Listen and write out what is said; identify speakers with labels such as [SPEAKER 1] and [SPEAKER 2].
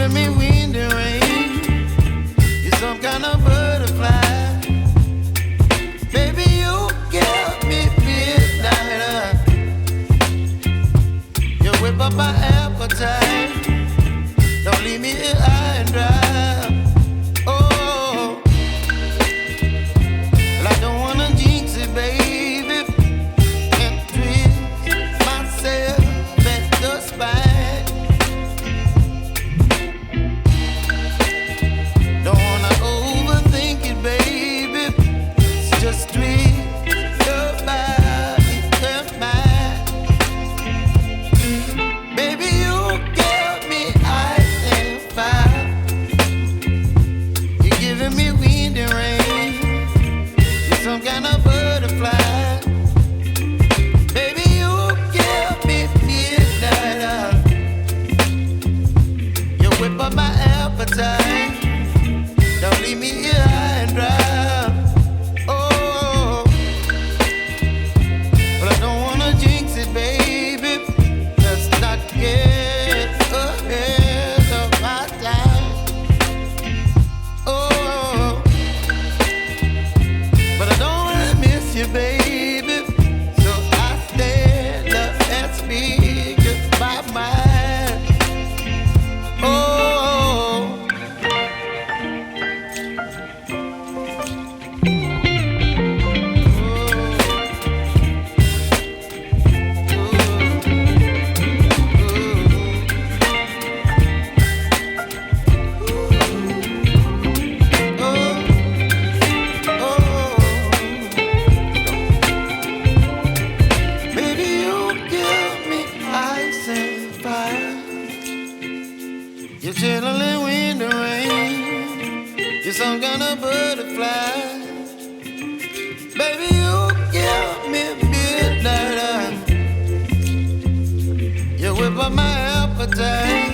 [SPEAKER 1] giving me wind and rain. You're some kind of butterfly. Baby, you give me midnight. You whip up my appetite. Don't leave me here high and dry. Oh, well, I don't wanna jinx it, baby, and twist myself at the spine. Don't wanna overthink it, baby. It's just twist your body and mine. Baby, you give me ice and fire. You're giving me wind and rain. You're some kind of butterfly. Baby, you give me midnight. You whip up my appetite. Don't leave me here high and dry. Oh, but I don't wanna jinx it, baby. Let's not get ahead of my time. Oh, but I don't wanna miss you, baby. So I stand up and speak my mind. Oh. Baby, you give me ice and fire. You're chilling wind and rain. You're some kind of butterfly. Baby, you give me midnight. You whip up my appetite.